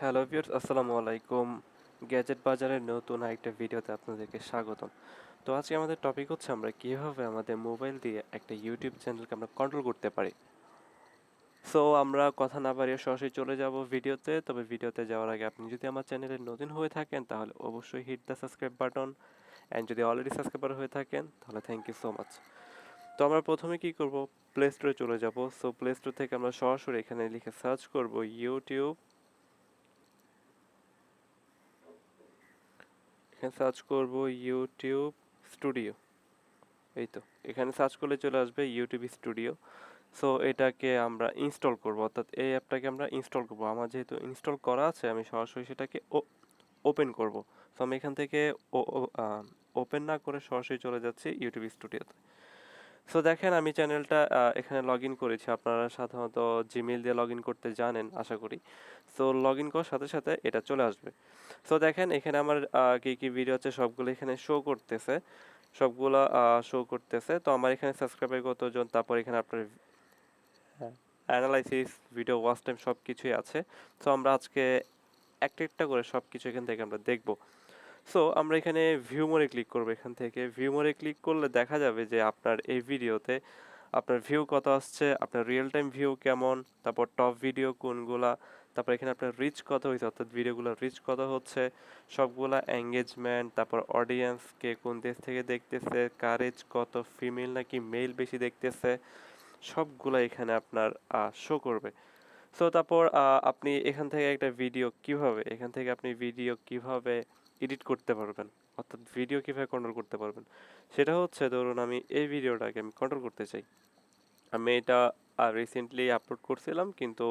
Hello viewers, আসসালামু আলাইকুম। Gadget বাজারের নতুন আরেকটা ভিডিওতে আপনাদেরকে স্বাগতম। তো আজকে আমাদের টপিক হচ্ছে আমরা কিভাবে আমাদের মোবাইল দিয়ে একটা ইউটিউব চ্যানেলকে আমরা কন্ট্রোল করতে পারি। সো আমরা কথা না বাড়িয়ে সরাসরি চলে যাব ভিডিওতে। তবে ভিডিওতে যাওয়ার আগে আপনি যদি আমার চ্যানেলে নতুন হয়ে থাকেন তাহলে অবশ্যই hit the subscribe button, and যদি অলরেডি সাবস্ক্রাইবার হয়ে থাকেন তাহলে থ্যাংক ইউ সো মাচ। তো আমরা প্রথমে কি করব, প্লে স্টোরে চলে যাব। সো প্লে স্টোর থেকে আমরা সরাসরি এখানে লিখে সার্চ করব ইউটিউব। এখানে সার্চ করব ইউটিউব স্টুডিও। এই তো, এখানে সার্চ করলে চলে আসবে ইউটিউব স্টুডিও। সো এটাকে আমরা ইনস্টল করব, অর্থাৎ এই অ্যাপটাকে আমরা ইনস্টল করব। আমার যেহেতু ইনস্টল করা আছে আমি সরাসরি সেটাকে ওপেন করব। সো আমি এখান থেকে ওপেন না করে সরাসরি চলে যাচ্ছি ইউটিউব স্টুডিওতে। সো দেখেন আমি চ্যানেলটা এখানে লগ ইন করেছি। আপনারা সাধারণত জিমেইল দিয়ে লগ ইন করতে জানেন আশা করি। সো লগ ইন করার সাথে সাথে এটা চলে আসবে। সো দেখেন এখানে আমার কী কী ভিডিও আছে সবগুলো এখানে শো করতেছে, সবগুলা শো করতেছে। তো আমার এখানে সাবস্ক্রাইবার কতজন, তারপর এখানে আপনার অ্যানালাইসিস, ভিডিও ওয়াচ টাইম সব কিছুই আছে। সো আমরা আজকে একটা একটা করে সব কিছু এখান থেকে আমরা দেখব। সো আমরা এখানে ভিউ মোরে ক্লিক করব। এখান থেকে ভিউ মোরে ক্লিক করলে দেখা যাবে যে আপনার এই ভিডিওতে আপনার ভিউ কত আসছে, আপনার রিয়েল টাইম ভিউ কেমন, তারপর টপ ভিডিও কোনগুলা, তারপর এখানে আপনার রিচ কত হয়েছে, অর্থাৎ ভিডিওগুলোর রিচ কত হচ্ছে, সবগুলা এঙ্গেজমেন্ট, তারপর অডিয়েন্স কে কোন দেশ থেকে দেখতেছে, কারেজ কত, ফিমেল নাকি মেল বেশি দেখতেছে, সবগুলা এখানে আপনার শো করবে। সো তারপর আপনি এখান থেকে আপনি ভিডিও কিভাবে এডিট করতে পারবেন, অর্থাৎ ভিডিও কিভাবে কন্ট্রোল করতে পারবেন, সেটা হচ্ছে ধরুন আমি এই ভিডিওটাকে আমি কন্ট্রোল করতে চাই। আমি এটা রিসেন্টলি আপলোড করছিলাম কিন্তু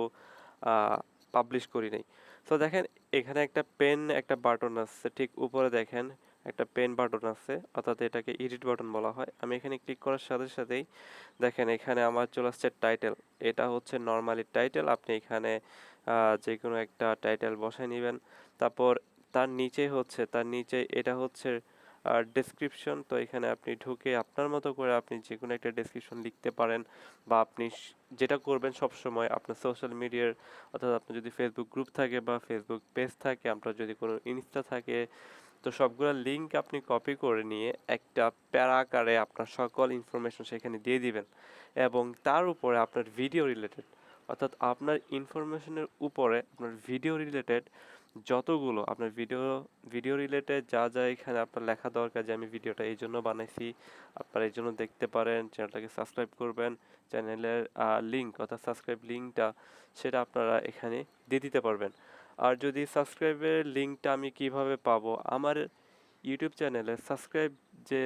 পাবলিশ করি নাই। সো দেখেন এখানে একটা পেন একটা বাটন আছে, ঠিক উপরে দেখেন একটা পেন বাটন আছে, অর্থাৎ এটাকে এডিট বাটন বলা হয়। আমি এখানে ক্লিক করার সাথে সাথেই দেখেন এখানে আমার চলে আসছে টাইটেল। এটা হচ্ছে নর্মালি টাইটেল, আপনি এখানে যে কোনো একটা টাইটেল বসায় নেবেন। তারপর তার নিচে এটা হচ্ছে ডেসক্রিপশন। তো এখানে আপনি ঢুকে আপনার মতো করে আপনি যে কোনো একটা ডেসক্রিপশন লিখতে পারেন, বা আপনি যেটা করবেন সব সময় আপনার সোশ্যাল মিডিয়ার, অর্থাৎ আপনার যদি ফেসবুক গ্রুপ থাকে বা ফেসবুক পেজ থাকে, আপনার যদি কোনো ইনস্টা থাকে, তো সবগুলো লিঙ্ক আপনি কপি করে নিয়ে একটা প্যারা আকারে আপনার সকল ইনফরমেশন সেখানে দিয়ে দিবেন, এবং তার উপরে আপনার ভিডিও রিলেটেড, অর্থাৎ আপনার ইনফরমেশনের উপরে আপনার ভিডিও রিলেটেড যতগুলো আপনার ভিডিও রিলেটেড যা যা এখানে আপনার লেখা দরকার, যে আমি ভিডিওটা এই জন্য বানাইছি, আপনারা এই জন্য দেখতে পারেন, চ্যানেলটাকে সাবস্ক্রাইব করবেন, চ্যানেলের লিঙ্ক অর্থাৎ সাবস্ক্রাইব লিঙ্কটা সেটা আপনারা এখানে দিয়ে দিতে পারবেন। আর যদি সাবস্ক্রাইবের লিঙ্কটা আমি কিভাবে পাবো, আমার ইউটিউব চ্যানেলে সাবস্ক্রাইব যে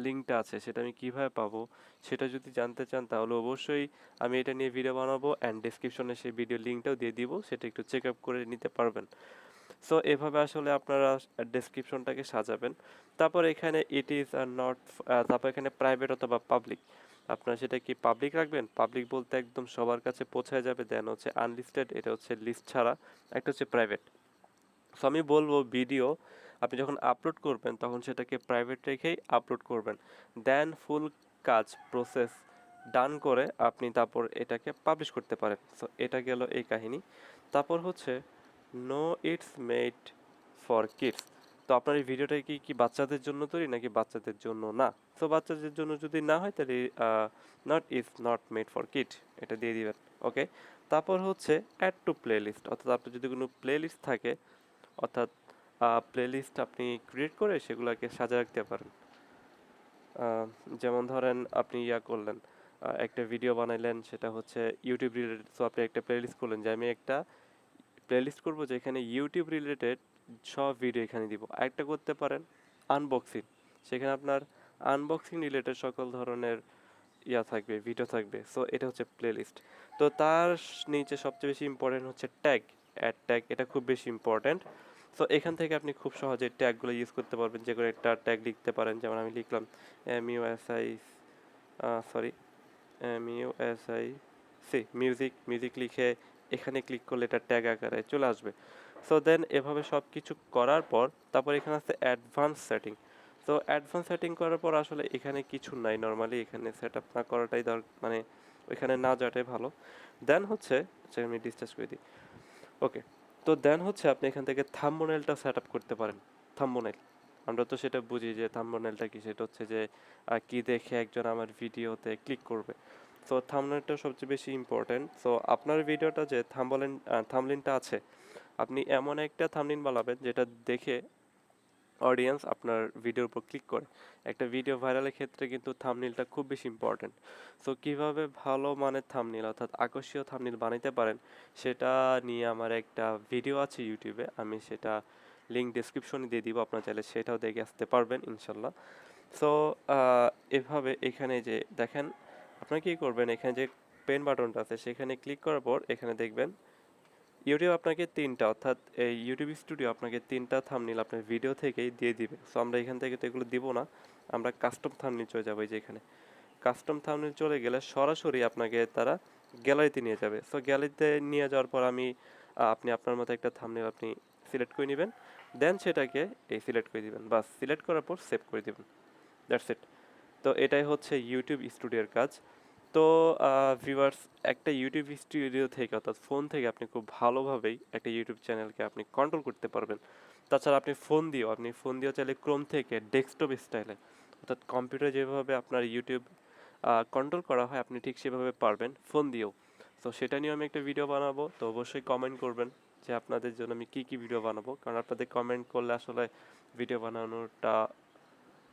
লিঙ্কটা আছে সেটা আমি কিভাবে পাবো, সেটা যদি জানতে চান তাহলে অবশ্যই আমি এটা নিয়ে ভিডিও বানাবো, অ্যান্ড ডেসক্রিপশনে সেই ভিডিও লিঙ্কটাও দিয়ে দিব, সেটা একটু চেক আপ করে নিতে পারবেন। সো এভাবে আসলে আপনারা ডেসক্রিপশনটাকে সাজাবেন। তারপর এখানে ইট ইজ আর নট, তারপর এখানে প্রাইভেট অথবা পাবলিক, আপনারা সেটা কি পাবলিক রাখবেন, পাবলিক বলতে একদম সবার কাছে পৌঁছায় যাবে, দেন হচ্ছে আনলিস্টেড, এটা হচ্ছে লিস্ট ছাড়া, একটা হচ্ছে প্রাইভেট। সো আমি বলবো ভিডিও আপনি যখন আপলোড করবেন তখন সেটাকে প্রাইভেট রেখেই আপলোড করবেন, দেন ফুল কাজ প্রসেস ডান করে আপনি তারপর এটাকে পাবলিশ করতে পারেন। সো এটা গেল এই কাহিনী। তারপর হচ্ছে no it's made for kids. তো আপনার এই ভিডিওটা কি বাচ্চাদের জন্য তৈরি নাকি বাচ্চাদের জন্য না? সো বাচ্চাদের জন্য যদি না হয় তাহলে not is not made for kid এটা দিয়ে দিবেন। ওকে। তারপর হচ্ছে অ্যাড টু প্লেলিস্ট, অর্থাৎ আপনার যদি কোনো প্লেলিস্ট থাকে, অর্থাৎ প্লেলিস্ট আপনি ক্রিয়েট করে সেগুলোকে সাজিয়ে রাখতে পারেন। আহ, যেমন ধরেন আপনি করলেন, একটা ভিডিও বানাইলেন, সেটা হচ্ছে ইউটিউব রিলেটেড। সো আপনি একটা প্লেলিস্ট করলেন যে আমি একটা প্লেলিস্ট করবো যেখানে ইউটিউব রিলেটেড সব ভিডিও এখানে দিব। আরেকটা করতে পারেন আনবক্সিং, সেখানে আপনার আনবক্সিং রিলেটেড সকল ধরনের থাকবে, ভিডিও থাকবে। সো এটা হচ্ছে প্লেলিস্ট। তো তার নিচে সবচেয়ে বেশি ইম্পর্টেন্ট হচ্ছে ট্যাগ, অ্যাড ট্যাগ, এটা খুব বেশি ইম্পর্টেন্ট। সো এখান থেকে আপনি খুব সহজে ট্যাগগুলো ইউজ করতে পারবেন, যে কোনো একটা ট্যাগ লিখতে পারেন, যেমন আমি লিখলাম MUSI, সরি MUSI মিউজিক লিখে এখানে ক্লিক করলে এটা ট্যাগ আকারে চলে আসবে। সো দেন এভাবে সব কিছু করার পর তারপর এখানে আছে অ্যাডভান্স সেটিং। তো অ্যাডভান্স সেটিং করার পর আসলে এখানে কিছু নাই, নর্মালি এখানে সেট আপ না করাটাই মানে ওইখানে না যাওয়াটাই ভালো। দেন হচ্ছে, আচ্ছা আমি ডিসচার্জ করে দিই। ওকে। তো দেন হচ্ছে আপনি এখান থেকে থাম্বনেলটা সেট আপ করতে পারেন। থাম্বনেল, আমরা তো সেটা বুঝি যে থাম্বনেলটা কি, সেটা হচ্ছে যে কি দেখে একজন আমার ভিডিওতে ক্লিক করবে। সো থাম্বনেলটা সবচেয়ে বেশি ইম্পর্টেন্ট। সো আপনার ভিডিওটা যে থাম্বনেলটা আছে, আপনি এমন একটা থাম্বনেল বানাবেন যেটা দেখে অডিয়েন্স আপনার ভিডিওর উপর ক্লিক করে। একটা ভিডিও ভাইরালের ক্ষেত্রে কিন্তু থাম্বনেলটা খুব বেশি ইম্পর্টেন্ট। সো কিভাবে ভালো মানের থাম্বনেল অর্থাৎ আকর্ষণীয় থাম্বনেল বানাইতে পারেন সেটা নিয়ে আমার একটা ভিডিও আছে ইউটিউবে, আমি সেটা লিঙ্ক ডেসক্রিপশনে দিয়ে দিব, আপনারা চাইলে সেটাও দেখে আসতে পারবেন ইনশাল্লাহ। সো এভাবে এখানে যে দেখেন, আপনারা কি করবেন, এখানে যে পেন বাটনটা আছে সেখানে ক্লিক করার পর এখানে দেখবেন ইউটিউব আপনাকে তিনটা, অর্থাৎ এই ইউটিউব স্টুডিও আপনাকে তিনটা থাম্বনেল আপনার ভিডিও থেকেই দিয়ে দিবে। সো আমরা এখান থেকে তো এগুলো দিব না, আমরা কাস্টম থাম্বনেল চলে যাবো। এই যে এখানে কাস্টম থাম্বনেল চলে গেলে সরাসরি আপনাকে তারা গ্যালারিতে নিয়ে যাবে। সো গ্যালারিতে নিয়ে যাওয়ার পর আপনি আপনার মতো একটা থাম্বনেল আপনি সিলেক্ট করে নেবেন, দেন সেটাকে এই সিলেক্ট করে দিবেন, বাস সিলেক্ট করার পর সেভ করে দিবেন, দ্যাটস ইট। তো এটাই হচ্ছে ইউটিউব স্টুডিওর কাজ। তো ভিউয়ার্স, একটা ইউটিউব স্টুডিও থেকে অর্থাৎ ফোন থেকে আপনি খুব ভালোভাবেই একটা ইউটিউব চ্যানেলকে আপনি কন্ট্রোল করতে পারবেন। তাছাড়া আপনি ফোন দিয়েও চাইলে ক্রোম থেকে ডেস্কটপ স্টাইলে, অর্থাৎ কম্পিউটারে যেভাবে আপনার ইউটিউব কন্ট্রোল করা হয় আপনি ঠিক সেভাবে পারবেন ফোন দিয়েও। তো সেটা নিয়ে আমি একটা ভিডিও বানাবো, তো অবশ্যই কমেন্ট করবেন যে আপনাদের জন্য আমি কী কী ভিডিও বানাবো, কারণ আপনাদের কমেন্ট করলে আসলে ভিডিও বানানোটা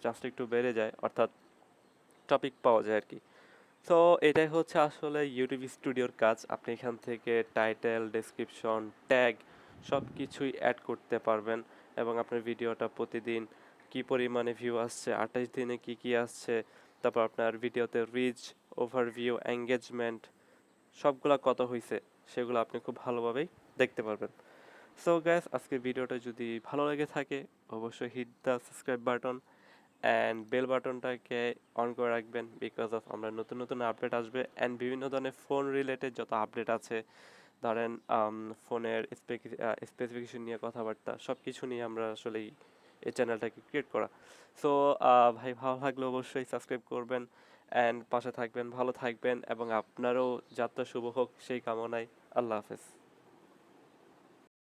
জাস্ট একটু বেড়ে যায়, অর্থাৎ টপিক পাওয়া যায় আর কি। তো এটাই হচ্ছে আসলে ইউটিউব স্টুডিওর কাজ। আপনি এখান থেকে টাইটেল, ডেসক্রিপশন, ট্যাগ সব কিছুই অ্যাড করতে পারবেন এবং আপনার ভিডিওটা প্রতিদিন কি পরিমাণে ভিউ আসছে, 28 দিনে কি আসছে, তারপর আপনার ভিডিওতে রিচ, ওভারভিউ, এঙ্গেজমেন্ট সবগুলা কত হয়েছে সেগুলো আপনি খুব ভালোভাবেই দেখতে পারবেন। সো গ্যাস, আজকের ভিডিওটা যদি ভালো লেগে থাকে অবশ্যই hit the subscribe button and bell বাটনটাকে অন করে রাখবেন, বিকজ অফ আমরা নতুন নতুন আপডেট আসবে অ্যান্ড বিভিন্ন ধরনের ফোন রিলেটেড যত আপডেট আছে, ধরেন ফোনের স্পেসিফিকেশন নিয়ে কথাবার্তা সব কিছু নিয়ে আমরা আসলে এই চ্যানেলটাকে ক্রিয়েট করা। সো ভাই, ভালো লাগলে অবশ্যই সাবস্ক্রাইব করবেন অ্যান্ড পাশে থাকবেন, ভালো থাকবেন এবং আপনারও যাত্রা শুভ হোক সেই কামনায়। আল্লাহ হাফেজ।